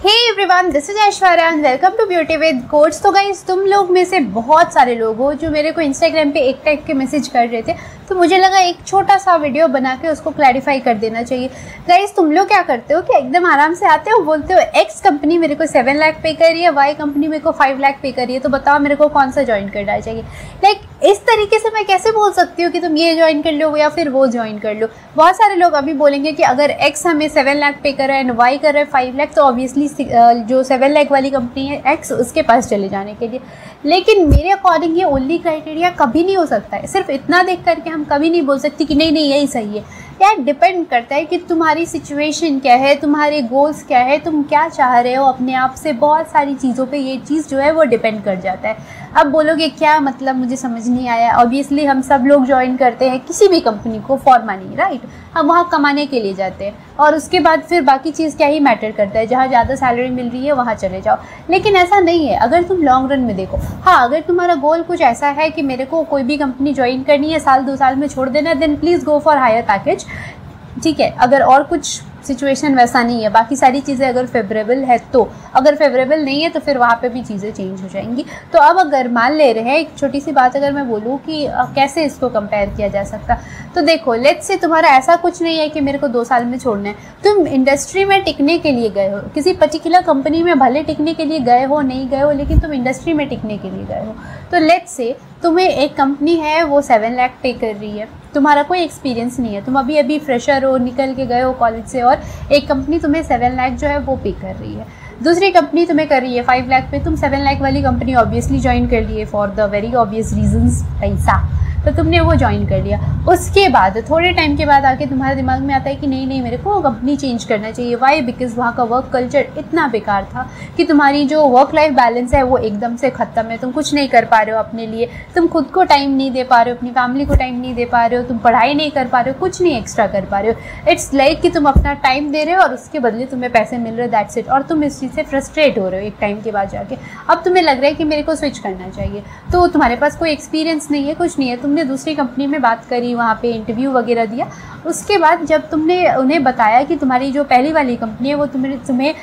Hey everyone, this is Aishwarya and welcome to beauty with quotes. तो guys, तुम लोग में से बहुत सारे लोग हो जो मेरे को इंस्टाग्राम पे एक टाइप के मैसेज कर रहे थे, तो मुझे लगा एक छोटा सा वीडियो बना के उसको क्लैरिफाई कर देना चाहिए। गाइस, तुम लोग क्या करते हो कि एकदम आराम से आते हो, बोलते हो एक्स कंपनी मेरे को 7 लाख पे कर रही है, वाई कंपनी मेरे को 5 लाख पे कर रही है, तो बताओ मेरे को कौन सा ज्वाइन करना चाहिए। लाइक इस तरीके से मैं कैसे बोल सकती हूँ कि तुम ये ज्वाइन कर लो या फिर वो ज्वाइन कर लो। बहुत सारे लोग अभी बोलेंगे कि अगर एक्स हमें 7 लाख पे कर रहा है एंड वाई कर रहा है 5 लाख, तो ऑब्वियसली जो 7 लाख वाली कंपनी है एक्स, उसके पास चले जाने के लिए। लेकिन मेरे अकॉर्डिंग ये ओनली क्राइटेरिया कभी नहीं हो सकता है। सिर्फ इतना देख करके हम कभी नहीं बोल सकते कि नहीं नहीं यही सही है। यार डिपेंड करता है कि तुम्हारी सिचुएशन क्या है, तुम्हारे गोल्स क्या है, तुम क्या चाह रहे हो अपने आप से। बहुत सारी चीज़ों पे ये चीज़ जो है वो डिपेंड कर जाता है। अब बोलोगे क्या मतलब, मुझे समझ नहीं आया। ऑब्वियसली हम सब लोग ज्वाइन करते हैं किसी भी कंपनी को फॉर मनी, राइट। हम वहाँ कमाने के लिए जाते हैं और उसके बाद फिर बाकी चीज़ क्या ही मैटर करता है, जहाँ ज़्यादा सैलरी मिल रही है वहाँ चले जाओ। लेकिन ऐसा नहीं है। अगर तुम लॉन्ग रन में देखो, हाँ, अगर तुम्हारा गोल कुछ ऐसा है कि मेरे को कोई भी कंपनी ज्वाइन करनी है, साल 2 साल में छोड़ देना, then please go for higher package, ठीक है। अगर और कुछ सिचुएशन वैसा नहीं है, बाकी सारी चीज़ें अगर फेवरेबल है तो, अगर फेवरेबल नहीं है तो फिर वहाँ पे भी चीज़ें चेंज हो जाएंगी। तो अब अगर मान ले रहे हैं, एक छोटी सी बात अगर मैं बोलूँ कि कैसे इसको कंपेयर किया जा सकता, तो देखो लेट्स से तुम्हारा ऐसा कुछ नहीं है कि मेरे को 2 साल में छोड़ना है। तुम इंडस्ट्री में टिकने के लिए गए हो, किसी पर्टिकुलर कंपनी में भले टिकने के लिए गए हो नहीं गए हो, लेकिन तुम इंडस्ट्री में टिकने के लिए गए हो। तो लेट्स से तुम्हें एक कंपनी है वो 7 लाख पे कर रही है, तुम्हारा कोई एक्सपीरियंस नहीं है, तुम अभी अभी फ्रेशर हो, निकल के गए हो कॉलेज से, और एक कंपनी तुम्हें 7 लाख जो है वो पे कर रही है। दूसरी कंपनी तुम्हें कर रही है 5 लाख पे। तुम 7 लाख वाली कंपनी ऑब्वियसली ज्वाइन कर लिए for the very obvious reasons, पैसा, तो तुमने वो ज्वाइन कर लिया। उसके बाद थोड़े टाइम के बाद आके तुम्हारे दिमाग में आता है कि नहीं नहीं मेरे को कंपनी चेंज करना चाहिए। वाई? बिकॉज वहाँ का वर्क कल्चर इतना बेकार था कि तुम्हारी जो वर्क लाइफ बैलेंस है वो एकदम से ख़त्म है। तुम कुछ नहीं कर पा रहे हो अपने लिए, तुम खुद को टाइम नहीं दे पा रहे हो, अपनी फैमिली को टाइम नहीं दे पा रहे हो, तुम पढ़ाई नहीं कर पा रहे हो, कुछ नहीं एक्स्ट्रा कर पा रहे हो। इट्स लाइक कि तुम अपना टाइम दे रहे हो और उसके बदले तुम्हें पैसे मिल रहे हो, दैट्स इट। और तुम इस चीज़ से फ्रस्ट्रेट हो रहे हो एक टाइम के बाद जाके। अब तुम्हें लग रहा है कि मेरे को स्विच करना चाहिए, तो तुम्हारे पास कोई एक्सपीरियंस नहीं है, कुछ नहीं है। तुमने दूसरी कंपनी में बात करी, वहाँ पे इंटरव्यू वगैरह दिया। उसके बाद जब तुमने उन्हें बताया कि तुम्हारी जो पहली वाली कंपनी है वो तुम्हें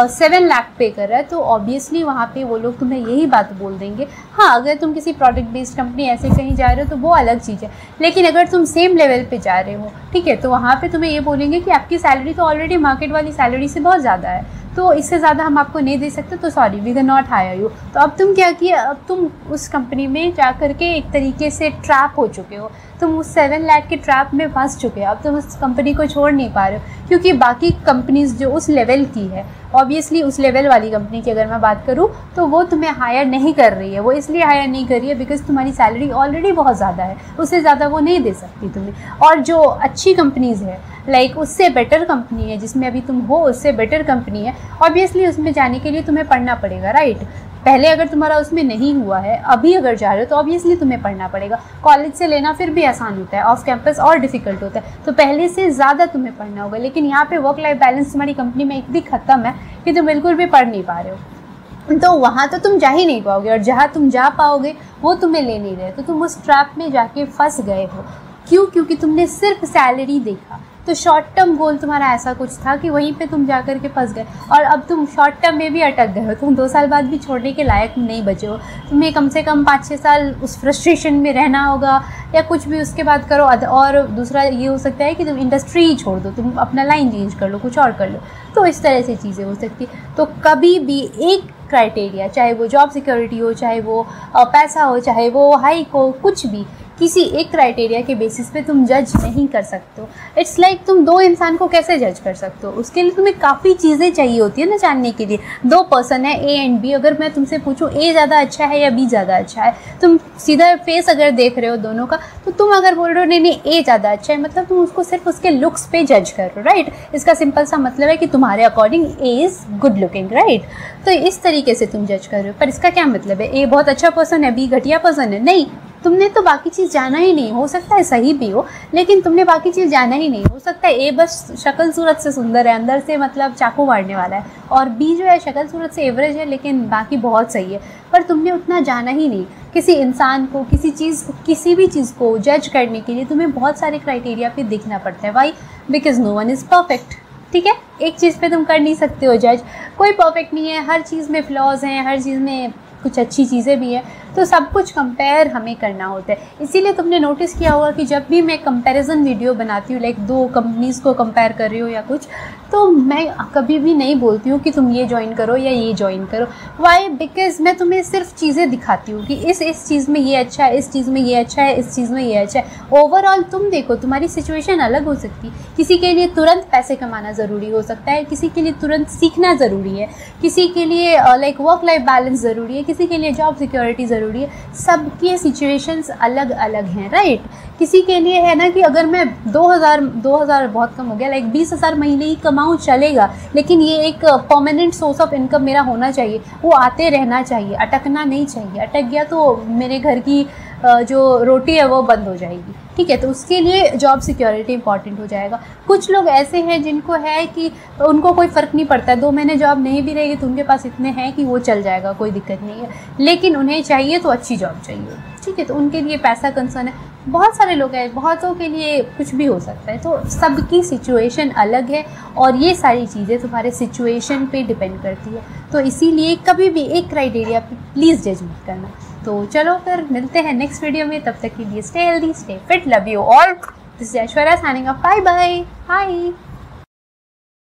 7 लाख पे कर रहा है, तो ऑब्वियसली वहाँ पे वो लोग तुम्हें यही बात बोल देंगे। हाँ, अगर तुम किसी प्रोडक्ट बेस्ड कंपनी ऐसे कहीं जा रहे हो तो वो अलग चीज़ है, लेकिन अगर तुम सेम लेवल पे जा रहे हो, ठीक है, तो वहाँ पे तुम्हें ये बोलेंगे कि आपकी सैलरी तो ऑलरेडी मार्केट वाली सैलरी से बहुत ज़्यादा है, तो इससे ज़्यादा हम आपको नहीं दे सकते, तो sorry we can not hire you. तो अब तुम क्या किया, अब तुम उस कंपनी में जा कर के एक तरीके से ट्रैप हो चुके हो, तुम उस 7 लाख के ट्रैप में फंस चुके हो। अब तुम उस कंपनी को छोड़ नहीं पा रहे हो, क्योंकि बाकी कंपनीज जो उस लेवल की है, ऑब्वियसली उस लेवल वाली कंपनी की अगर मैं बात करूँ, तो वो तुम्हें हायर नहीं कर रही है। वो इसलिए हायर नहीं कर रही है बिकॉज तुम्हारी सैलरी ऑलरेडी बहुत ज़्यादा है, उससे ज़्यादा वो नहीं दे सकती तुम्हें। और जो अच्छी कंपनीज़ है, लाइक उससे बेटर कंपनी है जिसमें अभी तुम हो, उससे बेटर कंपनी है, ऑब्वियसली उसमें जाने के लिए तुम्हें पढ़ना पड़ेगा, राइट। पहले अगर तुम्हारा उसमें नहीं हुआ है, अभी अगर जा रहे हो, तो ऑब्वियसली तुम्हें पढ़ना पड़ेगा। कॉलेज से लेना फिर भी आसान होता है, ऑफ कैंपस और डिफिकल्ट होता है, तो पहले से ज़्यादा तुम्हें पढ़ना होगा। लेकिन यहाँ पे वर्क लाइफ बैलेंस तुम्हारी कंपनी में इतनी ख़त्म है कि तुम बिल्कुल भी पढ़ नहीं पा रहे हो, तो वहाँ तो तुम जा ही नहीं पाओगे, और जहाँ तुम जा पाओगे वो तुम्हें ले नहीं रहे, तो तुम उस ट्रैप में जाके फंस गए हो। क्यों? क्योंकि तुमने सिर्फ सैलरी देखा। तो शॉर्ट टर्म गोल तुम्हारा ऐसा कुछ था कि वहीं पे तुम जा कर के फंस गए, और अब तुम शॉर्ट टर्म में भी अटक गए हो। तुम 2 साल बाद भी छोड़ने के लायक नहीं बचे हो। तुम्हें कम से कम 5-6 साल उस फ्रस्ट्रेशन में रहना होगा, या कुछ भी उसके बाद करो। और दूसरा ये हो सकता है कि तुम इंडस्ट्री ही छोड़ दो, तुम अपना लाइन चेंज कर लो, कुछ और कर लो। तो इस तरह से चीज़ें हो सकती। तो कभी भी एक क्राइटेरिया, चाहे वो जॉब सिक्योरिटी हो, चाहे वो पैसा हो, चाहे वो हाइक हो, कुछ भी, किसी एक क्राइटेरिया के बेसिस पे तुम जज नहीं कर सकते हो। इट्स लाइक तुम 2 इंसान को कैसे जज कर सकते हो? उसके लिए तुम्हें काफ़ी चीज़ें चाहिए होती है ना जानने के लिए। 2 पर्सन है, ए एंड बी, अगर मैं तुमसे पूछूं ए ज़्यादा अच्छा है या बी ज़्यादा अच्छा है, तुम सीधा फेस अगर देख रहे हो दोनों का, तो तुम अगर बोल रहे हो नहीं नहीं ए ज़्यादा अच्छा है, मतलब तुम उसको सिर्फ उसके लुक्स पे जज कर रहे हो, राइट। इसका सिंपल सा मतलब है कि तुम्हारे according A is good looking, right. तो इस तरीके से तुम जज कर रहे हो। पर इसका क्या मतलब है ए बहुत अच्छा पर्सन है, बी घटिया पर्सन है? नहीं, तुमने तो बाकी चीज़ जाना ही नहीं। हो सकता है सही भी हो, लेकिन तुमने बाकी चीज़ जाना ही नहीं। हो सकता है ए बस शक्ल सूरत से सुंदर है, अंदर से मतलब चाकू मारने वाला है, और बी जो है शक्ल सूरत से एवरेज है लेकिन बाकी बहुत सही है। पर तुमने उतना जाना ही नहीं। किसी इंसान को, किसी चीज़ को, किसी भी चीज़ को जज करने के लिए तुम्हें बहुत सारे क्राइटेरिया पे देखना पड़ता है। Why? Because no one is perfect. ठीक है। एक चीज़ पे तुम कर नहीं सकते हो जज, कोई परफेक्ट नहीं है, हर चीज़ में फ्लॉज हैं, हर चीज़ में कुछ अच्छी चीज़ें भी हैं, तो सब कुछ कंपेयर हमें करना होता है। इसीलिए तुमने नोटिस किया होगा कि जब भी मैं कंपैरिजन वीडियो बनाती हूँ, लाइक 2 कंपनीज़ को कंपेयर कर रही हो या कुछ, तो मैं कभी भी नहीं बोलती हूँ कि तुम ये ज्वाइन करो या ये ज्वाइन करो। वाई? बिकॉज मैं तुम्हें सिर्फ चीज़ें दिखाती हूँ कि इस चीज़ में ये अच्छा है, इस चीज़ में ये अच्छा है, इस चीज़ में ये अच्छा है। ओवरऑल तुम देखो, तुम्हारी सिचुएशन अलग हो सकती है। किसी के लिए तुरंत पैसे कमाना ज़रूरी हो सकता है, किसी के लिए तुरंत सीखना ज़रूरी है, किसी के लिए लाइक वर्क लाइफ बैलेंस ज़रूरी है, किसी के लिए जॉब सिक्योरिटी ज़रूरी है। सबकी सिचुएशंस अलग अलग हैं, राइट। किसी के लिए है ना कि अगर मैं 2000 बहुत कम हो गया, लाइक 20,000 महीने ही कमाऊँ चलेगा, लेकिन ये एक परमानेंट सोर्स ऑफ इनकम मेरा होना चाहिए, वो आते रहना चाहिए, अटकना नहीं चाहिए। अटक गया तो मेरे घर की जो रोटी है वो बंद हो जाएगी, ठीक है। तो उसके लिए जॉब सिक्योरिटी इंपॉर्टेंट हो जाएगा। कुछ लोग ऐसे हैं जिनको है कि उनको कोई फ़र्क नहीं पड़ता है, 2 महीने जॉब नहीं भी रहेगी तो उनके पास इतने हैं कि वो चल जाएगा, कोई दिक्कत नहीं है, लेकिन उन्हें चाहिए तो अच्छी जॉब चाहिए, ठीक है। तो उनके लिए पैसा कंसर्न है। बहुत सारे लोग हैं, बहुतों के लिए कुछ भी हो सकता है। तो सबकी सिचुएशन अलग है और ये सारी चीज़ें तुम्हारे सिचुएशन पे डिपेंड करती है। तो इसीलिए कभी भी एक क्राइटेरिया पे प्लीज़ जज मत करना। तो चलो फिर मिलते हैं नेक्स्ट वीडियो में, तब तक के लिए stay healthy, stay fit, love you all. This is Aishwarya signing off, bye bye, hi.